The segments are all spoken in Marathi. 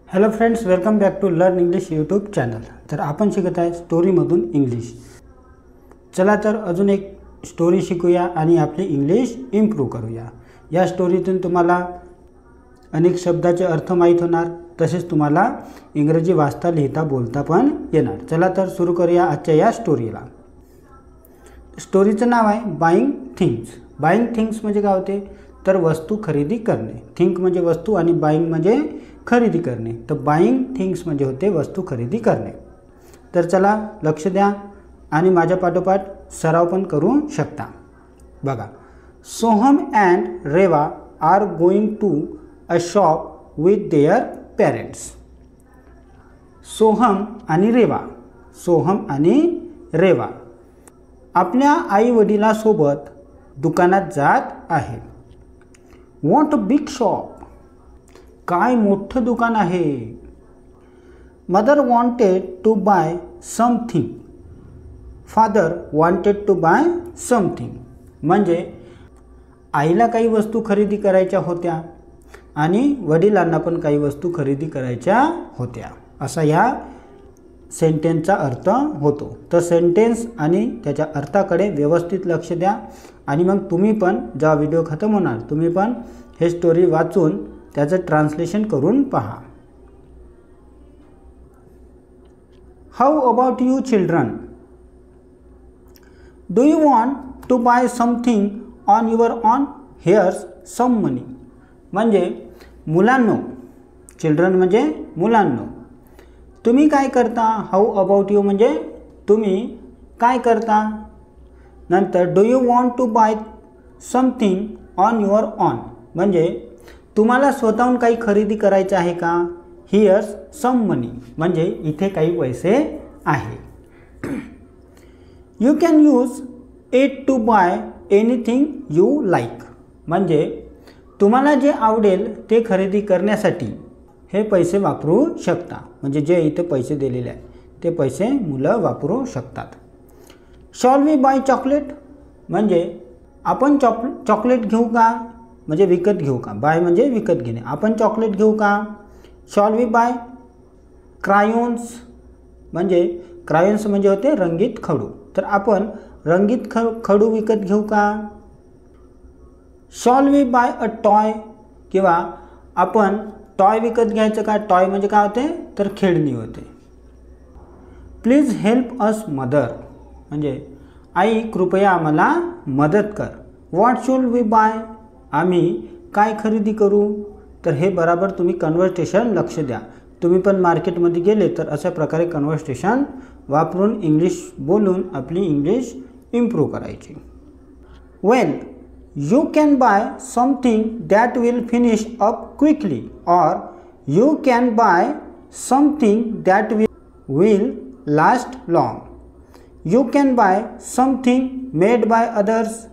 Hello friends, welcome back to learn English YouTube channel. तर आपण शिकत आहे स्टोरीमधून इंग्लिश। चला तर अजून एक स्टोरी शिकूया आणि आपली इंग्लिश इम्प्रूव्ह करूया। या स्टोरीतून तुम्हाला अनेक शब्दाचे अर्थ माहीत होणार, तसेच तुम्हाला इंग्रजी वाचता लिहिता बोलता पण येणार। चला तर सुरू करूया आजच्या या स्टोरीला। स्टोरीचं नाव आहे बाईंग थिंग्स। बाईंग थिंग्स म्हणजे काय होते तर वस्तू खरेदी करणे। थिंक म्हणजे वस्तू आणि बाईंग म्हणजे खरेदी करणे। तर बाईंग थिंग्स म्हणजे होते वस्तू खरेदी करणे। तर चला लक्ष द्या आणि माझ्या पाठोपाठ सराव पण करू शकता। बघा, Soham and Reva are going to a shop with their parents. Soham आणि रेवा आपल्या आई वडिलांसोबत दुकानात जात आहे। व्हॉट अ बिग शॉप, काय मोठं दुकान आहे। Mother wanted to buy something, father wanted to buy something म्हणजे आईला काही वस्तू खरेदी करायच्या होत्या आणि वडिलांना पण काही वस्तू खरेदी करायच्या होत्या, असा या सेंटेन्सचा अर्थ होतो। तर सेंटेन्स आणि त्याच्या अर्थाकडे व्यवस्थित लक्ष द्या आणि मग तुम्ही पण जेव्हा व्हिडिओ खतम होणार तुम्ही पण हे स्टोरी वाचून त्याचं ट्रान्सलेशन करून पहा। How about you children, do you want to buy something on your own, here's some money म्हणजे मुलांनो, चिल्ड्रन म्हणजे मुलांनो तुम्ही काय करता। हाऊ अबाउट यू म्हणजे तुम्ही काय करता। नंतर do you want to buy something on your own म्हणजे तुम्हाला स्वतःहून काही खरेदी करायचं आहे का। हिअर्स सम मनी म्हणजे इथे काही पैसे आहे। You can use it to buy anything you like म्हणजे तुम्हाला जे आवडेल ते खरेदी करण्यासाठी हे पैसे वापरू शकता। म्हणजे जे इथे पैसे दिलेले आहे ते पैसे मुलं वापरू शकतात। शॉल वी बाय चॉकलेट म्हणजे आपण चॉकलेट घेऊ का, म्हणजे विकत घेऊ का। बाय म्हणजे विकत घेणे, आपण चॉकलेट घेऊ का। शॉल वी बाय क्रायॉन्स म्हणजे क्रायॉन्स म्हणजे होते रंगीत खडू, तर आपण रंगीत खडू विकत घेऊ का। Shall we buy a toy किंवा आपण टॉय विकत घ्यायचं का। टॉय म्हणजे काय होते तर खेळणी होते। प्लीज हेल्प अस मदर म्हणजे आई कृपया आम्हाला मदत कर। व्हॉट शुड वी बाय आम्ही काय खरेदी करू। तर हे बराबर तुम्ही कन्व्हर्सेशन लक्ष द्या। तुम्ही पण मार्केटमध्ये गेले तर अशा प्रकारे कन्व्हर्सेशन वापरून इंग्लिश बोलून आपली इंग्लिश इम्प्रूव्ह करायची। Well, you can buy something that will finish up quickly or you can buy something that will last long. You can buy something made by others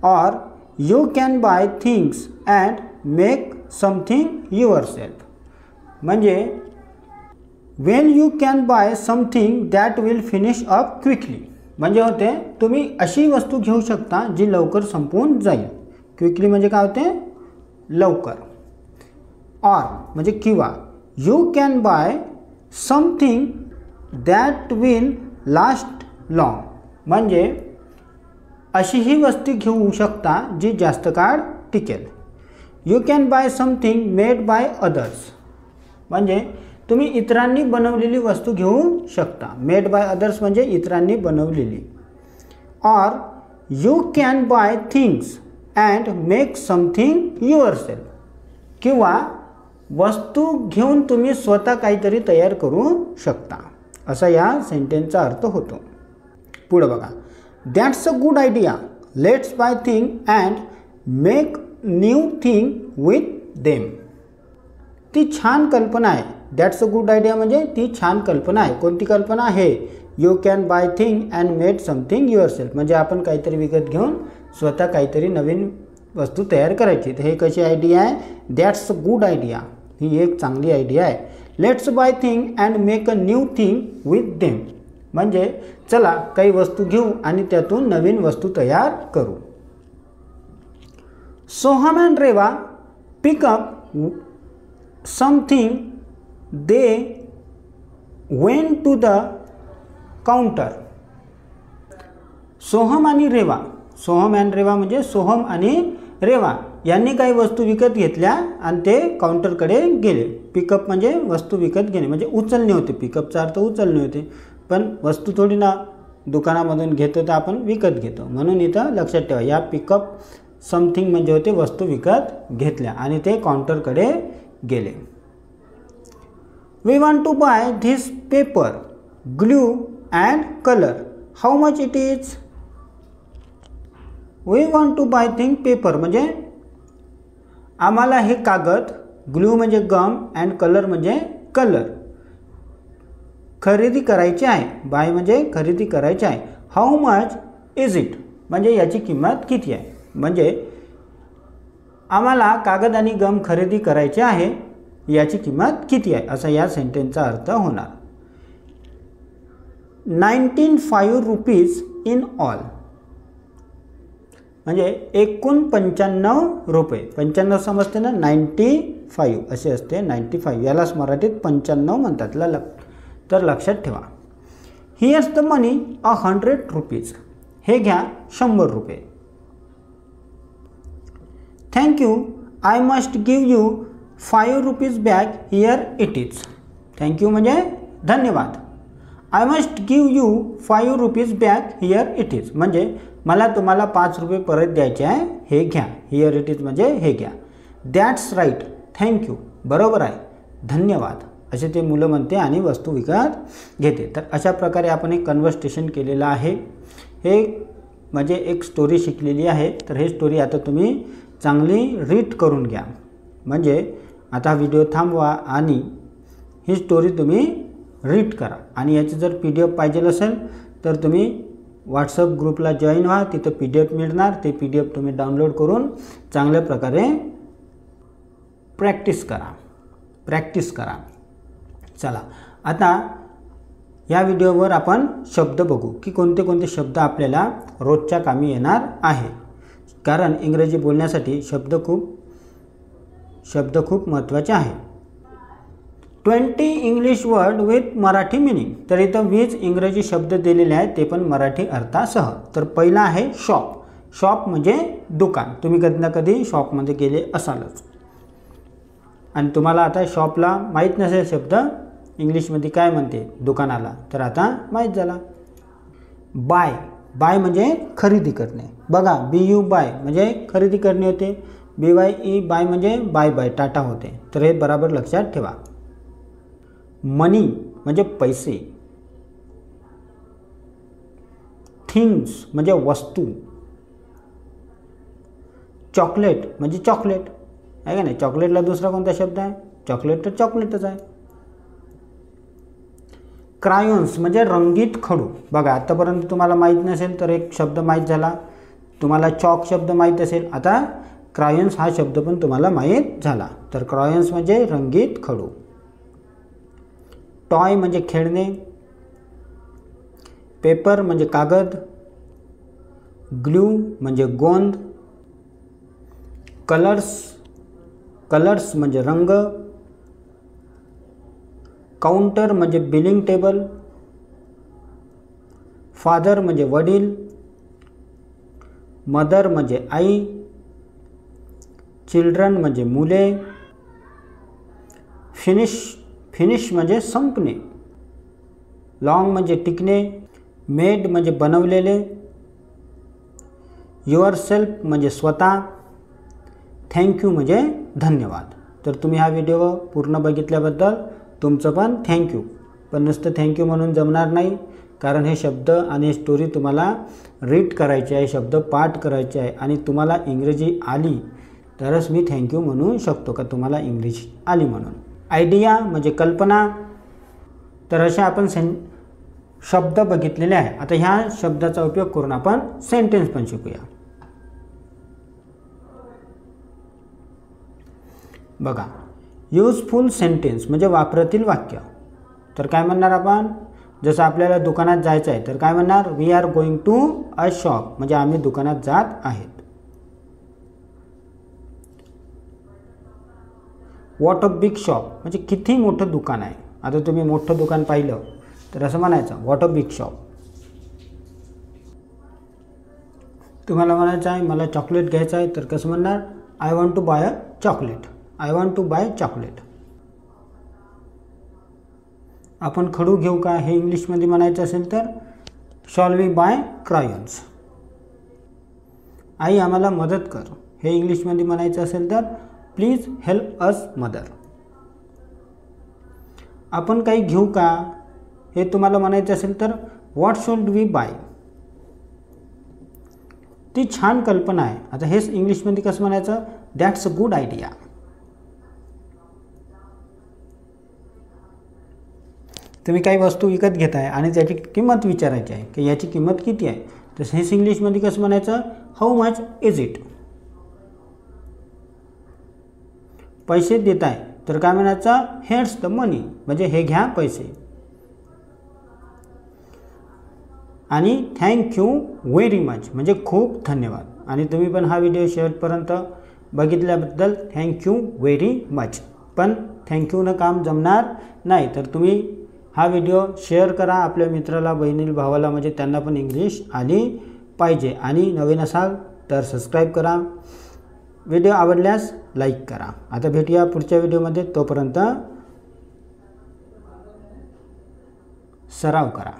or you can buy things and make something yourself म्हणजे when you can buy something that will finish up quickly म्हणजे होते तुम्ही अशी वस्तू घेऊ शकता जी लवकर संपून जाईल। क्विकली म्हणजे काय होते लवकर। और म्हणजे किंवा you can buy something that will last long म्हणजे अशी ही वस्तू घेऊ शकता जी जास्त काळ टिकेल। You can buy something made by others म्हणजे तुम्ही इतरांनी बनवलेली वस्तू घेऊ शकता। मेड बाय अदर्स म्हणजे इतरांनी बनवलेली। Or you can buy things and make something yourself किंवा वस्तू घेऊन तुम्ही स्वतः काहीतरी तयार करू शकता, असा या सेंटेन्सचा अर्थ होतो। पुढे बघा, That's a good idea. Let's buy things and make new thing with them. ती छान कल्पना आहे। That's a good idea म्हणजे ती छान कल्पना आहे। कोणती कल्पना आहे। You can buy thing and make something yourself म्हणजे आपण काहीतरी विकत घेऊन स्वतः काहीतरी नवीन वस्तू तयार करायची। तर हे कशी आयडिया आहे। That's a good idea ही एक चांगली आयडिया आहे। Let's buy thing and make a new thing with them म्हणजे चला काही वस्तू घेऊ आणि त्यातून नवीन वस्तू तयार करू। Soham and Reva pick up something they went to the counter. Soham आणि रेवा, सोहम अँड रेवा म्हणजे सोहम आणि रेवा यांनी काही वस्तू विकत घेतल्या आणि ते काउंटरकडे गेले. पिकअप म्हणजे वस्तू विकत घेणे, म्हणजे उचलणे होते. पिकअपचा अर्थ उचलणे होते, पण वस्तू थोडी ना दुकानामधून घेतो तर आपण विकत घेतो. म्हणून इथं लक्षात ठेवा, या पिकअप समथिंग म्हणजे होते वस्तू विकत घेतल्या आणि ते काउंटरकडे गेले. We want to buy this paper, glue and colour. How much it is? We want to buy thing paper म्हणजे आम्हाला हे कागद, ग्लू म्हणजे गम अँड कलर म्हणजे कलर खरेदी करायची आहे. बाय म्हणजे खरेदी करायची आहे. हाऊ मच इज इट म्हणजे याची किंमत किती आहे. म्हणजे आम्हाला कागद आणि गम खरेदी करायचे आहे, याची किंमत किती आहे असा या सेंटेन्सचा अर्थ होणार. 95 रुपीज इन ऑल म्हणजे एकूण 95 रुपये. 95 समजते ना, 95 असे असते. 95 यालाच मराठीत 95 म्हणतात. तर लक्षात ठेवा. Heirs the money 100 rupees. हे घ्या 100 रुपये. Thank you, I must give you 5 rupees back, here it is. Thank you म्हणजे धन्यवाद. I must give you 5 rupees back, here it is म्हणजे मला तुम्हाला 5 रुपये परत द्यायचे आहे, हे घ्या. हिअर इट इज म्हणजे हे घ्या. दॅट्स राईट, थँक्यू, बरोबर आहे, धन्यवाद असे ते मुलं म्हणते आणि वस्तू विकत घेते. तर अशा प्रकारे आपण एक कन्व्हर्सेशन केलेलं आहे. हे म्हणजे एक स्टोरी शिकलेली आहे. तर हे स्टोरी आता तुम्ही चांगली रीड करून घ्या. म्हणजे आता व्हिडिओ थांबवा आणि ही स्टोरी तुम्ही रीड करा. आणि याची जर PDF पाहिजे असेल तर तुम्ही व्हॉट्सअप ग्रुपला जॉईन व्हा. तिथं PDF मिळणार. ते PDF तुम्ही डाउनलोड करून चांगल्या प्रकारे प्रॅक्टिस करा. चला आता या व्हिडिओवर आपण शब्द बघू की कोणते कोणते शब्द आपल्याला रोजच्या कामी येणार आहे. कारण इंग्रजी बोलण्यासाठी शब्द खूप महत्त्वाचे आहे. 20 English word with Marathi meaning. तर इथं 20 इंग्रजी शब्द दिलेले आहेत, ते पण मराठी अर्थासह. तर पहिला आहे शॉप. शॉप म्हणजे दुकान. तुम्ही कधी ना कधी शॉपमध्ये गेले असालच आणि तुम्हाला आता शॉपला माहीत नसेल शब्द इंग्लिशमध्ये काय म्हणते दुकानाला, तर आता माहीत झाला. बाय म्हणजे खरेदी करणे. बघा, BU बाय म्हणजे खरेदी करणे होते. BYE बाय म्हणजे बाय टाटा होते. तर हे बरोबर लक्षात ठेवा. मनी म्हणजे पैसे. थिंग्स म्हणजे वस्तू. चॉकलेट म्हणजे चॉकलेट आहे का नाही. चॉकलेटला दुसरा कोणता शब्द आहे? चॉकलेट तर चॉकलेटच आहे. क्रायॉन्स म्हणजे रंगीत खडू. बघा, आतापर्यंत तुम्हाला माहीत नसेल तर एक शब्द माहीत झाला. तुम्हाला चॉक शब्द माहीत असेल, आता क्रायॉन्स हा शब्द पण तुम्हाला माहीत झाला. तर क्रायॉन्स म्हणजे रंगीत खडू. टॉय म्हणजे खेळणे. पेपर म्हणजे कागद. ग्लू म्हणजे गोंद. कलर्स म्हणजे रंग. काउंटर म्हणजे बिलिंग टेबल. फादर म्हणजे वडील. मदर म्हणजे आई. चिल्ड्रन म्हणजे मुले. फिनिश म्हणजे संपणे. लॉंग म्हणजे टिकणे. मेड म्हणजे बनवलेले. युअरसेल्फ म्हणजे स्वतः. थँक्यू म्हणजे धन्यवाद. तर तुम्ही हा व्हिडिओ पूर्ण बघितल्याबद्दल तुमचं पण थँक्यू. पण नुसतं थँक्यू म्हणून जमणार नाही, कारण हे शब्द आणि स्टोरी तुम्हाला रीड करायची आहे, शब्द पाठ करायचे आहे. आणि तुम्हाला इंग्रजी आली तरच मी थँक्यू म्हणू शकतो का तुम्हाला इंग्लिश आली म्हणून. आयडिया म्हणजे कल्पना. तर असे आपण शब्द बघितलेले आहे. आता ह्या शब्दाचा उपयोग करून आपण सेंटेन्स पण शिकूया. बघा, युजफुल सेंटेन्स म्हणजे वापरातील वाक्य. तर काय म्हणणार आपण? जसं आपल्याला दुकानात जायचं आहे तर काय म्हणणार? We are going to a shop म्हणजे आम्ही दुकानात जात आहेत. व्हॉट अ बिग शॉप म्हणजे किती मोठं दुकान आहे. आता तुम्ही मोठं दुकान पाहिलं तर असं म्हणायचं व्हॉट अ बिग शॉप. तुम्हाला म्हणायचं आहे मला चॉकलेट घ्यायचं आहे तर कसं म्हणणार I want to buy a chocolate. I want to buy chocolate. आपण खडू घेऊ का हे इंग्लिशमध्ये म्हणायचं असेल तर शॉल वी बाय क्रायॉन्स. आई आम्हाला मदत कर हे इंग्लिशमध्ये म्हणायचं असेल तर प्लीज हेल्प अस मदर. आपण काही घेऊ का हे तुम्हाला म्हणायचं असेल तर व्हॉट शुड वी बाय. ती छान कल्पना आहे. आता हेच इंग्लिशमध्ये कसं म्हणायचं दॅट्स अ गुड आयडिया. तुम्ही काही वस्तू विकत घेताय आणि त्याची किंमत विचारायची आहे की याची किंमत किती आहे तर हेच इंग्लिशमध्ये कसं म्हणायचं हाऊ मच इज इट. पैसे देत आहे तर काय म्हणायचं हेड्स द मनी म्हणजे हे घ्या पैसे. आणि थँक्यू व्हेरी मच म्हणजे खूप धन्यवाद. आणि तुम्ही पण हा व्हिडिओ शेवटपर्यंत बघितल्याबद्दल थँक्यू व्हेरी मच. पण थँक्यूनं काम जमणार नाही तर तुम्ही हा व्हिडिओ शेअर करा आपल्या मित्राला बहिणीला भावाला म्हणजे त्यांना पण इंग्लिश आली पाहिजे. आणि नवीन असाल तर सबस्क्राईब करा. व्हिडिओ आवडल्यास लाईक करा. आता भेटूया पुढच्या व्हिडिओमध्ये. तोपर्यंत सराव करा.